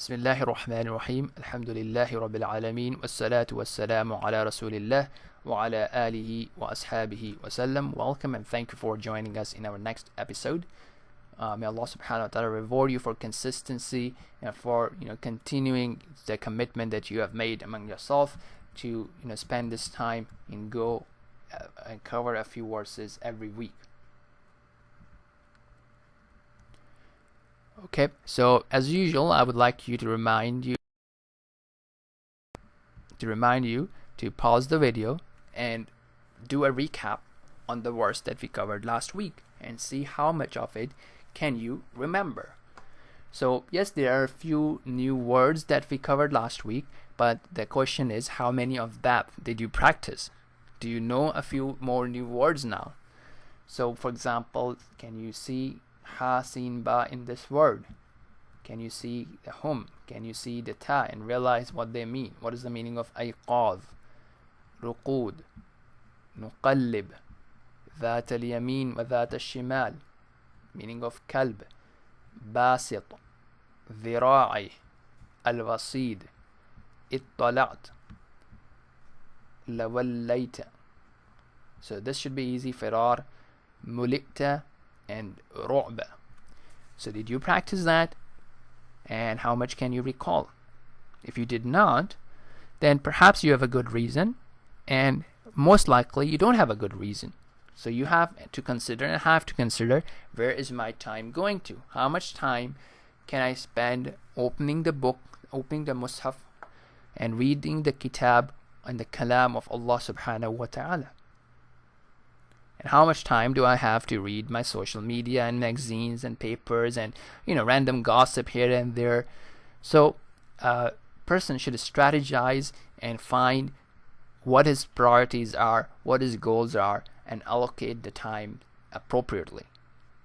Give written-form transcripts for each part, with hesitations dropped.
بسم الله الرحمن الرحيم الحمد لله رب العالمين والصلاة والسلام على رسول الله وعلى آله وأصحابه وسلم. Welcome and thank you for joining us in our next episode. May Allah subhanahu wa ta'ala reward you for consistency and for continuing the commitment that you have made among yourself to spend this time and go and cover a few verses every week. Okay, so as usual, I would like you to remind you to pause the video and do a recap on the verse that we covered last week and see how much of it can you remember. So yes, there are a few new words that we covered last week, but the question is, how many of that did you practice? Do you know a few more new words now? So for example, can you see ha, sin, ba in this word? Can you see the hum? Can you see the ta and realize what they mean? What is the meaning of ayqadh, ruqud, nuqallib, ذات اليمين وذات الشمال, meaning of kalb, basit, ذراعي, الوصيد, اطلعت, لوليت. So this should be easy. Firar, mulikta, and ru'ba. So did you practice that? And how much can you recall? If you did not, then perhaps you have a good reason, and most likely you don't have a good reason. So you have to consider, where is my time going to? How much time can I spend opening the book, opening the mushaf, and reading the kitab and the kalam of Allah subhanahu wa ta'ala? And how much time do I have to read my social media and magazines and papers and random gossip here and there? So a person should strategize and find what his priorities are, what his goals are, and allocate the time appropriately.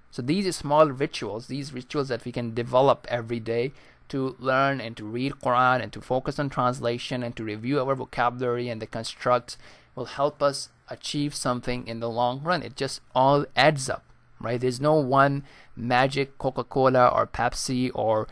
So these small rituals, that we can develop every day to learn and to read Quran and to focus on translation and to review our vocabulary and the constructs, will help us achieve something in the long run. It just all adds up, right? There's no one magic Coca-Cola or Pepsi or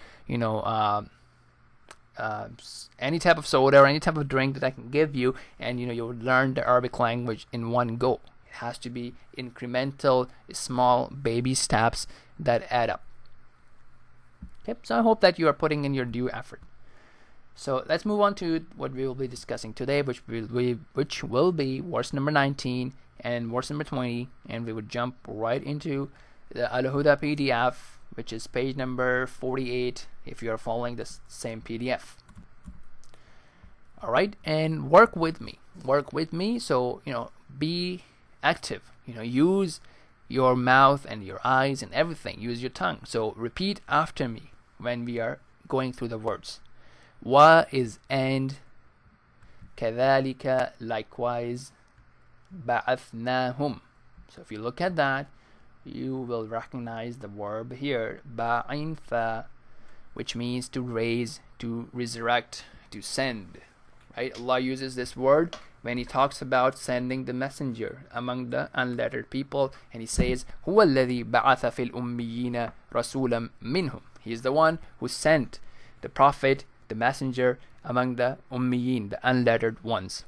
any type of soda or any type of drink that I can give you and you'll learn the Arabic language in one go. It has to be incremental, small baby steps that add up. Okay, so I hope that you are putting in your due effort. So let's move on to what we will be discussing today, which will be verse number 19 and verse number 20, and we would jump right into the Al-Huda PDF, which is page number 48 if you are following the same PDF. Alright, and work with me. So be active, use your mouth and your eyes and everything, use your tongue. So repeat after me when we are going through the words. Wa is and, كذلك, likewise, بعثناهم. So if you look at that, you will recognize the verb here, ba'in fa, which means to raise, to resurrect, to send. Right? Allah uses this word when He talks about sending the messenger among the unlettered people, and He says, هو الذي بعث في الأميين رسولا منهم. He is the one who sent the prophet, the messenger among the ummiyin, the unlettered ones.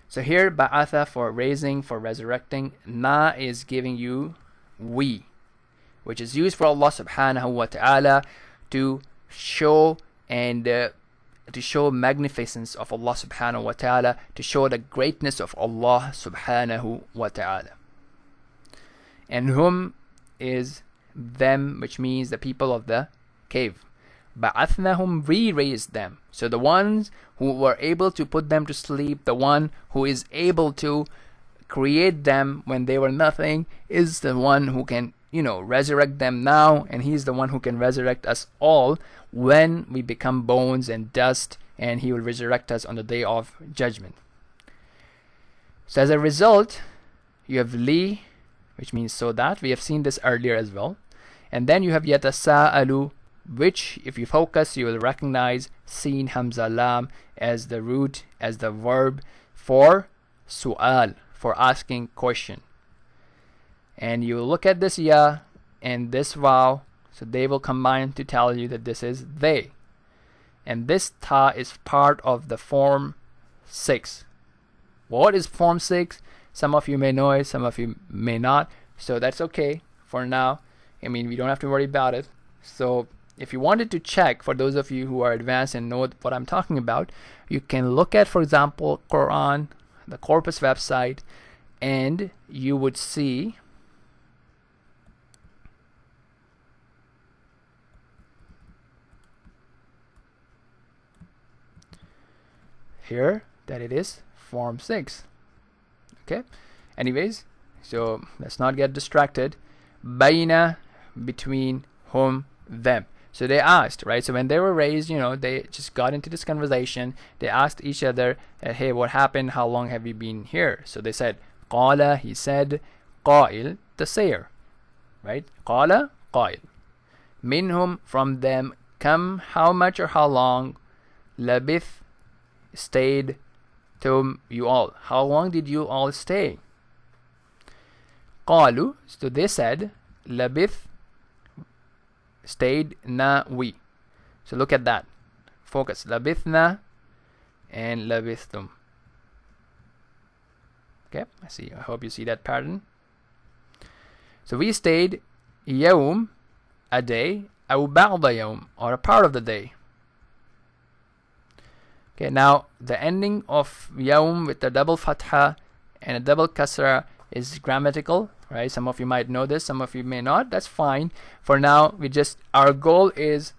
So here, ba'atha for raising, for resurrecting. Na is giving you we, which is used for Allah subhanahu wa ta'ala to show magnificence of Allah subhanahu wa ta'ala, to show the greatness of Allah subhanahu wa ta'ala. And hum is them, which means the people of the cave. Ba'athnahum, we raised them. So the ones who were able to put them to sleep, the one who is able to create them when they were nothing, is the one who can resurrect them now, and He's the one who can resurrect us all when we become bones and dust, and He will resurrect us on the day of judgment. So as a result, you have li, which means so that. We have seen this earlier as well. And then you have yatasa'alu, which if you focus you will recognize sin hamza lam as the root, as the verb for su'al, for asking question. And you look at this ya and this vow, So they will combine to tell you that this is they. And this ta is part of the form 6. What is form 6? Some of you may know it, some of you may not. So that's okay for now. I mean, we don't have to worry about it. So if you wanted to check, for those of you who are advanced and know what I'm talking about, you can look at, for example, Quran, the Corpus website, and you would see here that it is form 6. Okay, anyways, so let's not get distracted. Baina, between, whom, them. So they asked, right? So when they were raised, you know, they just got into this conversation. They asked each other, hey, what happened? How long have you been here? So they said, qala, he said, qail, the sayer, right? Qala, qail. Minhum, from them, kam, how much or how long, labith, stayed, tum, you all. How long did you all stay? Qalu, so they said, labith, stayed, na, we. So look at that. Focus. Labithna and labithtum. Okay, I hope you see that pattern. So we stayed yawm, a day, aw ba'da yawm, or a part of the day. Okay, now the ending of yawm with the double fatha and a double kasra is grammatical, right? Some of you might know this, some of you may not. That's fine. For now, our goal is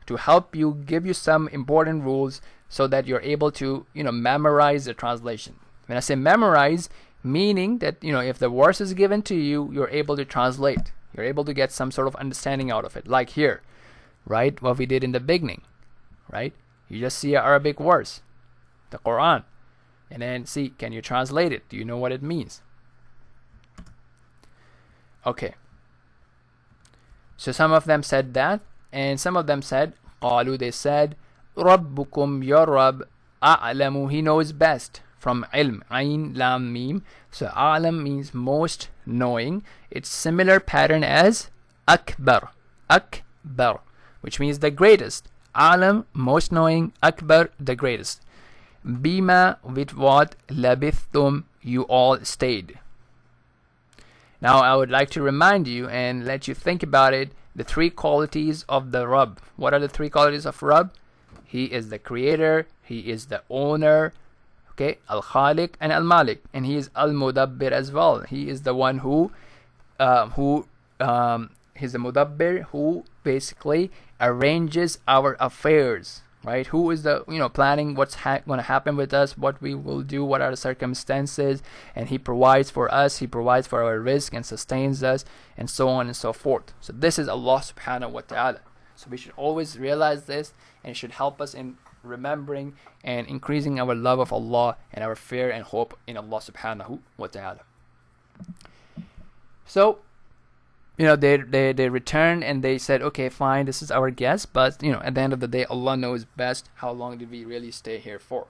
to help you, give you some important rules so that you're able to, you know, memorize the translation. When I say memorize, meaning that, you know, if the verse is given to you, you're able to translate. You're able to get some sort of understanding out of it. Like here, right? What we did in the beginning, right? You just see an Arabic verse, the Quran, and then see, can you translate it? Do you know what it means? Okay. So some of them said that, and some of them said, qalu, they said, Rabbukum, your Rabb, a'lamu, he knows best. From ilm, ayn, lam, mim. So a'lam means most knowing. It's similar pattern as akbar, akbar, which means the greatest. Alam, most knowing, akbar, the greatest. Bima, with what, labithtum, you all stayed. Now I would like to remind you and let you think about it, the 3 qualities of the Rabb. What are the 3 qualities of Rabb? He is the creator, he is the owner, okay, al-Khaliq and al-Malik, and he is al-Mudabbir as well. He is the one he's the Mudabbir who basically arranges our affairs, right? Who is the, you know, planning what's going to happen with us, what we will do, what are the circumstances, and he provides for us, he provides for our risk and sustains us, and so on and so forth. So this is Allah subhanahu wa ta'ala. So we should always realize this, and it should help us in remembering and increasing our love of Allah and our fear and hope in Allah subhanahu wa ta'ala. So, you know, they returned and they said, okay, fine, this is our guess, but, you know, at the end of the day, Allah knows best how long did we really stay here for.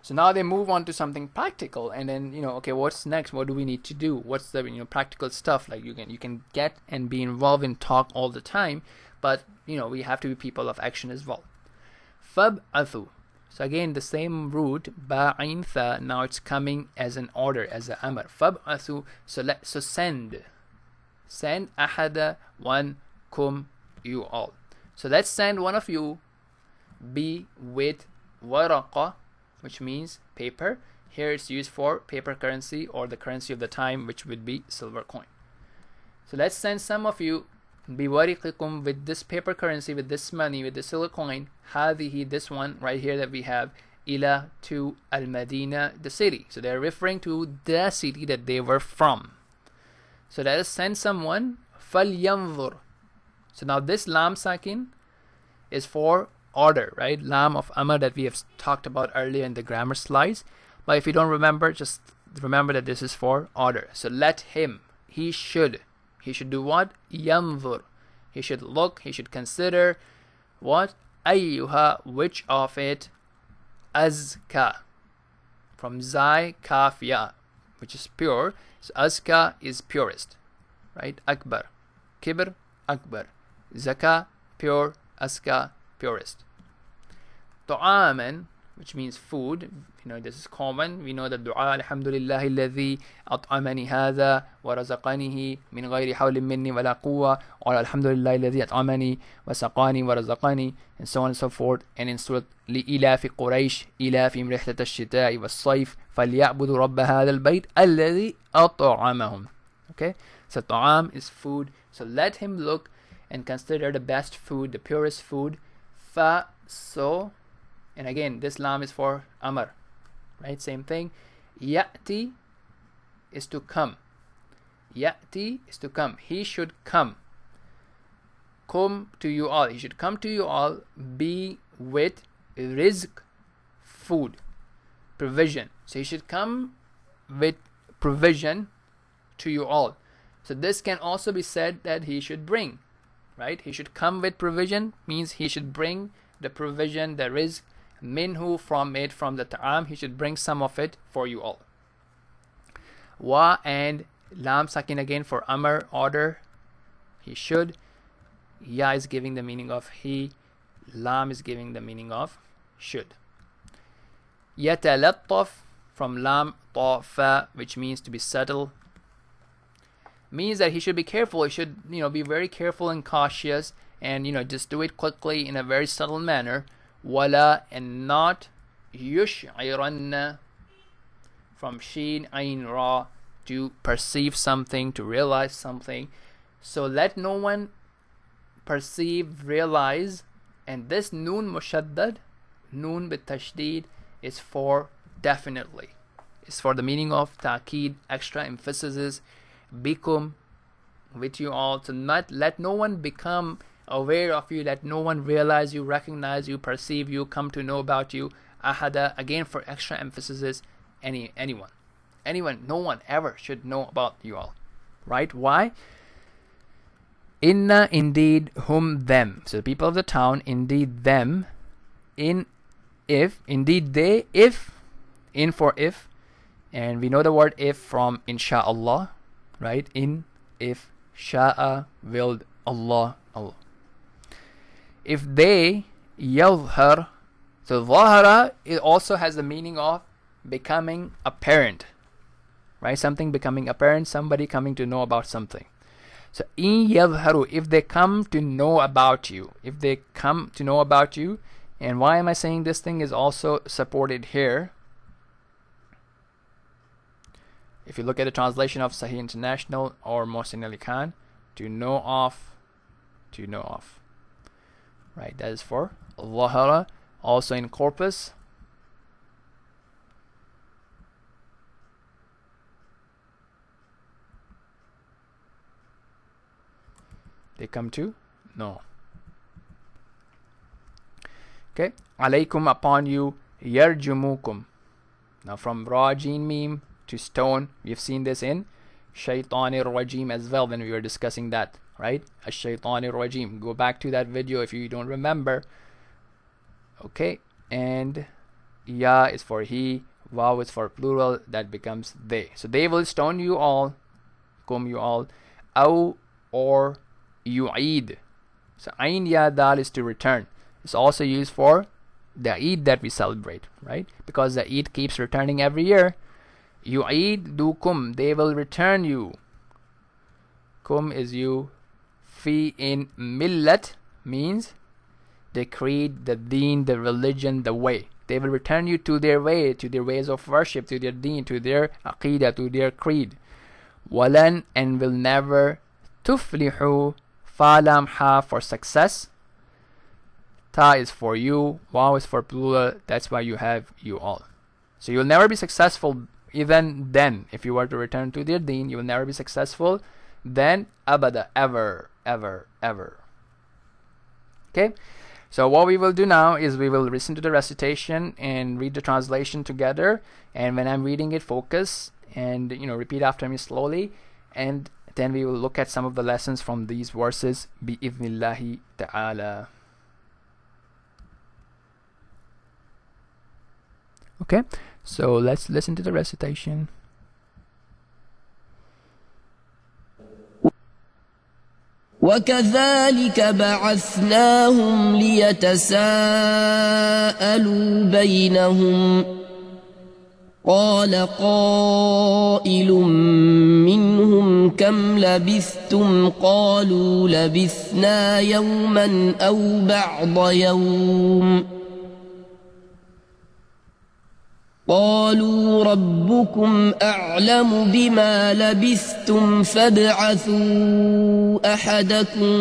So now they move on to something practical, and then, you know, okay, what's next? What do we need to do? What's the, you know, practical stuff? Like you can get and be involved in talk all the time, but, you know, we have to be people of action as well. Fab'athu. So again, the same root, ba'in tha, now it's coming as an order, as an amr. Fab'athu, so send ahada, one, kum, you all. So let's send one of you, be with waraqa, which means paper. Here it's used for paper currency or the currency of the time, which would be silver coin. So let's send some of you, biwariqikum, with this paper currency, with this money, with the silver coin, hadihi, this one right here that we have, ila, to al-Madina, the city. So they're referring to the city that they were from. So let us send someone, falyanzur. So now this lam sakin is for order, right? Lam of amr that we have talked about earlier in the grammar slides. But if you don't remember, just remember that this is for order. So let him, he should do what? Yanzur. He should look, he should consider what? Ayyuha, which of it? Azka. From zai, kaf, ya, which is pure. So azka is purest, right? Akbar. Kibr, akbar. Zaka, pure. Aska, purest. Ta'aman, which means food. This is common. We know that dua, alhamdulillahi alladhi at'amani hadha wa razaqanihi min ghayri hawlin minni wa la quwwa, or alhamdulillahi alladhi at'amani wa saqani wa razaqani, and so on and so forth. And in surat لإلاف قريش إلافهم رحلة الشتاء والصيف فليعبدوا رب هذا البيت الذي أطعمهم. Okay, so ta'am is food. So let him look and consider the best food, the purest food. Fa, so, and again this lam is for amr, right? Same thing. Ya'ti is to come. Ya'ti is to come. He should come. Come to you all. He should come to you all. Be with rizq, food, provision. So he should come with provision to you all. So this can also be said that he should bring, right? He should come with provision means he should bring the provision, the rizq, minhu, from it, from the ta'am. He should bring some of it for you all. Wa, and lam sakin again for amr, order. He should. Ya is giving the meaning of he. Lam is giving the meaning of should. Yatalattaf, from lam tafa, which means to be subtle, means that he should be careful. He should be very careful and cautious, and just do it quickly in a very subtle manner. Wala, and not yush'iranna, from sheen ayn ra, to perceive something, to realize something. So let no one perceive, realize. And this noon mushaddad, noon bit tashdid, is for definitely. It's for the meaning of ta'keed, extra emphasis. Bikum, with you all. To not let no one become aware of you, let no one realize you, recognize you, perceive you, come to know about you. Ahada, again for extra emphasis. Anyone, no one ever should know about you all, right? Why? Inna, indeed, hum, them. So the people of the town, indeed them. In, if, indeed they, if, in for if. And we know the word if from insha'Allah, right? In, if, sha'a, willed, Allah. If they, yadhhar. So dhahara, it also has the meaning of becoming apparent, right? Something becoming apparent, somebody coming to know about something. So in yadhharu, if they come to know about you, and why am I saying this thing is also supported here? If you look at the translation of Sahih International or Mohsin Ali Khan, to know of, right? That is for dhahara. Also in corpus, they come to know. Okay, alaykum, upon you, yarjumukum. Now from rajin meme to stone, we've seen this in shaytanir rajim as well when we were discussing that, right? Ash-shaytanir rajim. Go back to that video if you don't remember. Okay, and ya is for he, waw is for plural, that becomes they. So they will stone you all, kum you all, aw, or yu'eed. So ayn ya dal is to return. It's also used for the Eid that we celebrate, right? Because the Eid keeps returning every year. Yu'eed dukum, they will return you. Kum is you. Fi, in millat, means the creed, the deen, the religion, the way. They will return you to their way, to their ways of worship, to their deen, to their aqidah, to their creed. Walan, and will never. Tuflihu, fa lam ha for success. Ta is for you, waw is for plural, that's why you have you all. So you'll never be successful even then. If you were to return to their deen, you will never be successful then, abada, ever, ever, ever. Okay, so what we will do now is we will listen to the recitation and read the translation together, and when I'm reading it, focus and repeat after me slowly, and then we will look at some of the lessons from these verses bi-idhnillahi ta'ala. Okay, so let's listen to the recitation. وكذلك بعثناهم ليتساءلوا بينهم قال قائل منهم كم لبثتم قالوا لبثنا يوما أو بعض يوم قالوا ربكم أعلم بما لبثتم فابعثوا أحدكم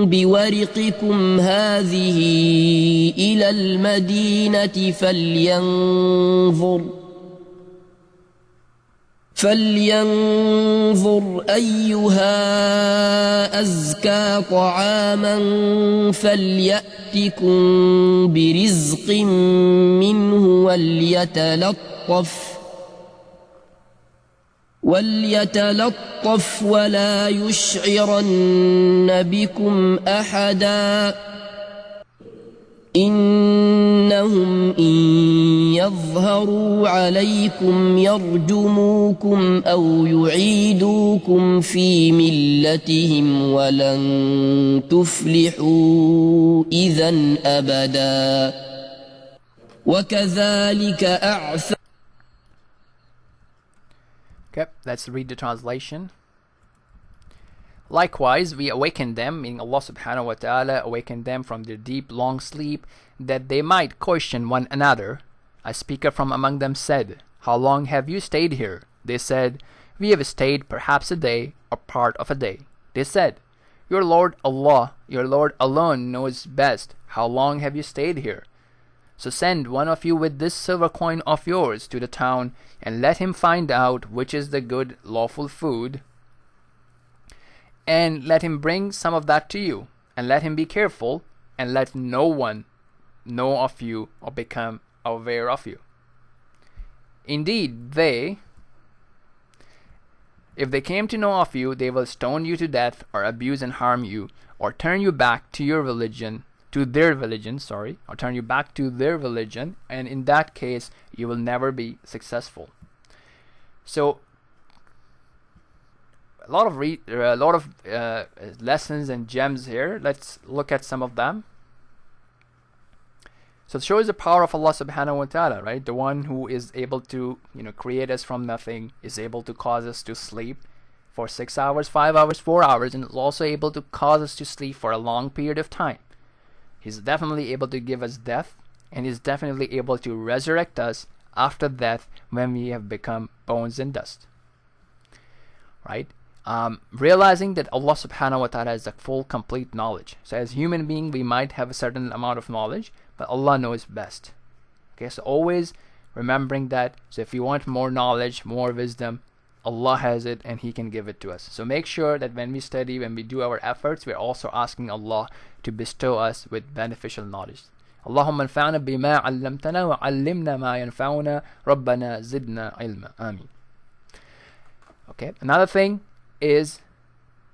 بورقكم هذه إلى المدينة فلينظر أيها أزكى طعاما فليأتكم برزق منه وليتلطف ولا يشعرن بكم أحدا إنهم إن يظهروا عليكم يرجموكم أو يعيدوكم في ملتهم ولن تفلحوا إذا أبدا وكذلك أعثرنا. Okay, let's read the translation. Likewise, we awakened them, meaning Allah subhanahu wa ta'ala awakened them from their deep, long sleep, that they might question one another. A speaker from among them said, How long have you stayed here? They said, We have stayed perhaps a day, or part of a day. They said, Your Lord Allah, your Lord alone knows best. How long have you stayed here? So send one of you with this silver coin of yours to the town, and let him find out which is the good, lawful food, and let him bring some of that to you, and let him be careful, and let no one know of you or become aware of you. Indeed, if they came to know of you, they will stone you to death, or abuse and harm you, or turn you back to your religion, or turn you back to their religion, and in that case, you will never be successful. So, a lot of lessons and gems here. Let's look at some of them. So it shows the power of Allah subhanahu wa ta'ala, right? The one who is able to, create us from nothing, is able to cause us to sleep for 6 hours, 5 hours, 4 hours, and is also able to cause us to sleep for a long period of time. He's definitely able to give us death, and he's definitely able to resurrect us after death when we have become bones and dust. Right? Realizing that Allah subhanahu wa ta'ala is the full, complete knowledge. So as human being, we might have a certain amount of knowledge, but Allah knows best. Okay, so always remembering that. So if you want more knowledge, more wisdom, Allah has it and He can give it to us. So make sure that when we study, when we do our efforts, we're also asking Allah to bestow us with beneficial knowledge. اللهم انفعنا بما علمتنا وعلمنا ما ينفعنا ربنا زدنا علما. Ameen. Okay, another thing is,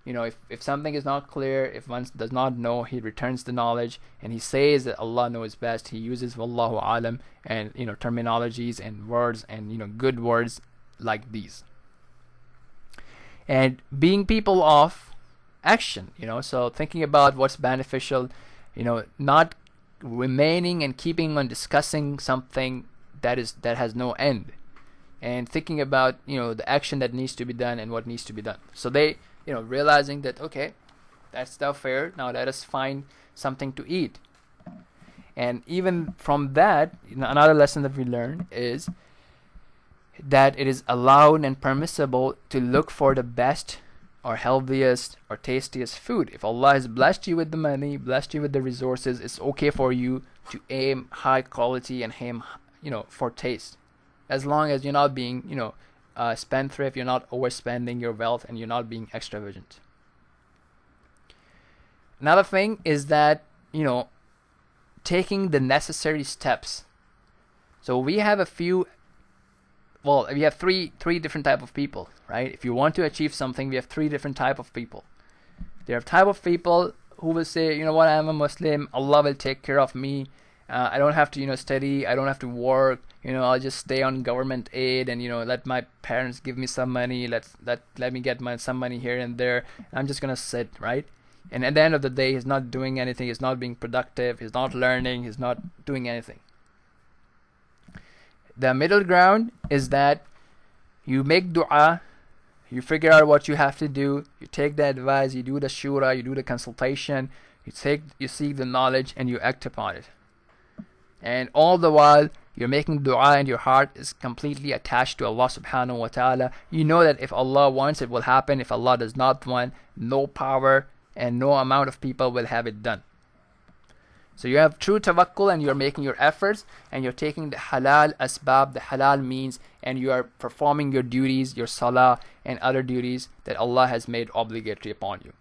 if something is not clear, if one does not know, he returns the knowledge and he says that Allah knows best. He uses wallahu alam and terminologies and words and good words like these. And being people of action, so thinking about what's beneficial, not remaining and keeping on discussing something that has no end, and thinking about the action that needs to be done and what needs to be done. So they realizing that, okay, that's now fair, now let us find something to eat. And even from that, another lesson that we learn is that it is allowed and permissible to look for the best or healthiest or tastiest food. If Allah has blessed you with the money, blessed you with the resources, it's okay for you to aim high quality and aim for taste, as long as you're not being spendthrift, you're not overspending your wealth, and you're not being extravagant. Another thing is that taking the necessary steps. So we have we have three different type of people, right? If you want to achieve something, we have three different type of people. There are type of people who will say, I'm a Muslim, Allah will take care of me. I don't have to study, I don't have to work, I'll just stay on government aid and let my parents give me some money, let me get some money here and there. I'm just gonna sit, right? And at the end of the day, he's not doing anything, he's not being productive, he's not learning, he's not doing anything. The middle ground is that you make dua, you figure out what you have to do, you take the advice, you do the shura, you do the consultation, you seek the knowledge, and you act upon it. And all the while, you're making dua and your heart is completely attached to Allah subhanahu wa ta'ala. You know that if Allah wants, it will happen. If Allah does not want, no power and no amount of people will have it done. So you have true tawakkul, and you're making your efforts, and you're taking the halal asbab, the halal means, and you are performing your duties, your salah and other duties that Allah has made obligatory upon you.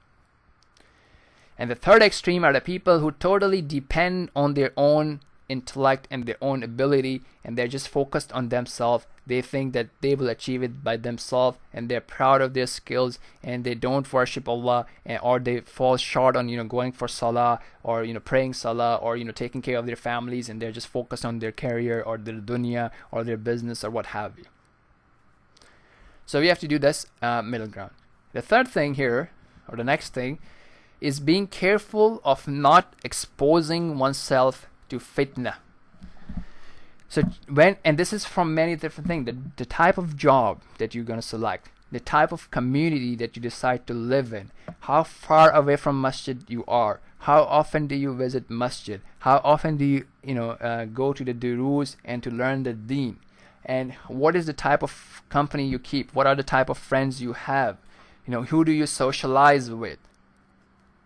And the third extreme are the people who totally depend on their own intellect and their own ability, and they're just focused on themselves. They think that they will achieve it by themselves, and they're proud of their skills, and they don't worship Allah, or they fall short on going for salah, or praying salah, or taking care of their families, and they're just focused on their career or their dunya or their business or what have you. So we have to do this middle ground. The third thing here, or the next thing, is being careful of not exposing oneself to fitna. So and this is from many different things, the type of job that you're going to select, the type of community that you decide to live in, how far away from masjid you are, how often do you visit masjid, how often do you go to the durus and to learn the deen, and what is the type of company you keep, what are the type of friends you have, who do you socialize with,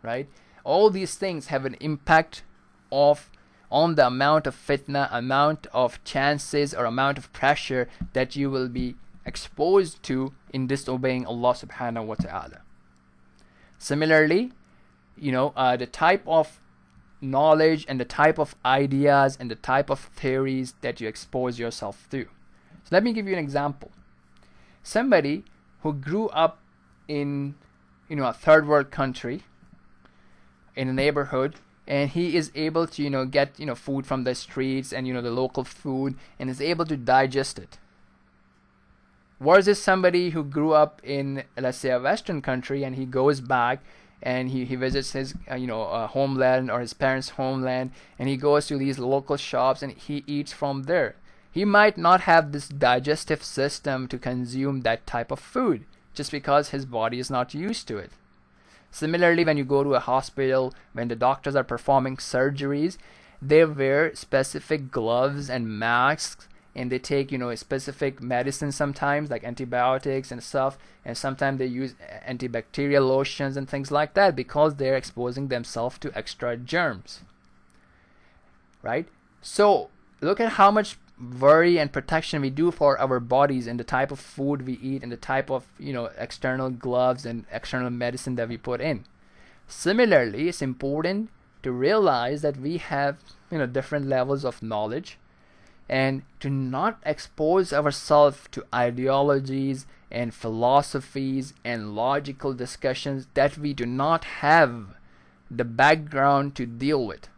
right? All these things have an impact on the amount of fitna, amount of chances, or amount of pressure that you will be exposed to in disobeying Allah subhanahu wa ta'ala. Similarly, the type of knowledge and the type of ideas and the type of theories that you expose yourself to. So let me give you an example. Somebody who grew up in a third world country, in a neighborhood, and he is able to get food from the streets and the local food, and is able to digest it, versus somebody who grew up in, let's say, a Western country, and he goes back and he visits his homeland or his parents' homeland, and he goes to these local shops and he eats from there. He might not have this digestive system to consume that type of food just because his body is not used to it. Similarly, when you go to a hospital, when the doctors are performing surgeries, they wear specific gloves and masks, and they take a specific medicine sometimes, like antibiotics and stuff, and sometimes they use antibacterial lotions and things like that, because they're exposing themselves to extra germs, right? So look at how much worry and protection we do for our bodies, and the type of food we eat, and the type of external gloves and external medicine that we put in. Similarly, it's important to realize that we have different levels of knowledge, and to not expose ourselves to ideologies and philosophies and logical discussions that we do not have the background to deal with,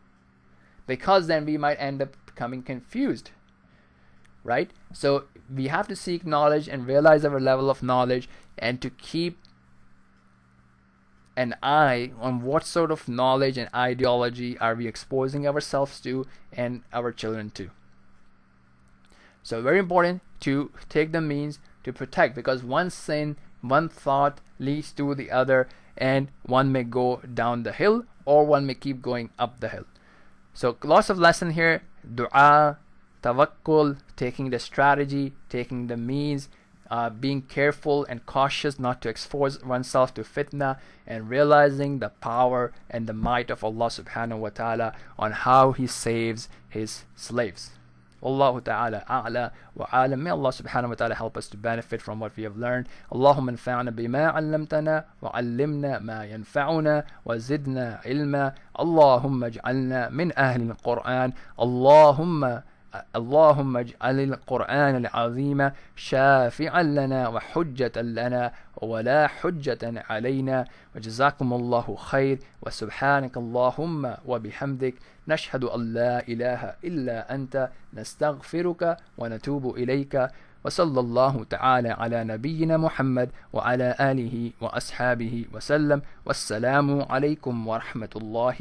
because then we might end up becoming confused. Right? So we have to seek knowledge and realize our level of knowledge, and to keep an eye on what sort of knowledge and ideology are we exposing ourselves to and our children to. So very important to take the means to protect, because one sin, one thought leads to the other, and one may go down the hill or one may keep going up the hill. So lots of lesson here: dua, tawakkul, taking the strategy, taking the means, being careful and cautious not to expose oneself to fitna, and realizing the power and the might of Allah subhanahu wa ta'ala on how He saves His slaves. Wallahu ta'ala a'la wa alam. May Allah subhanahu wa ta'ala help us to benefit from what we have learned. Allahumma anfa'na bima 'allamtana wa 'allimna ma yanfa'una wa zidna ilma. Allahumma ij'alna min ahli al-Qur'an. اللهم اجعل القرآن العظيم شافعا لنا وحجة لنا ولا حجة علينا وجزاكم الله خير وسبحانك اللهم وبحمدك نشهد أن لا إله إلا أنت نستغفرك ونتوب إليك وصلى الله تعالى على نبينا محمد وعلى آله وأصحابه وسلم. والسلام عليكم ورحمة الله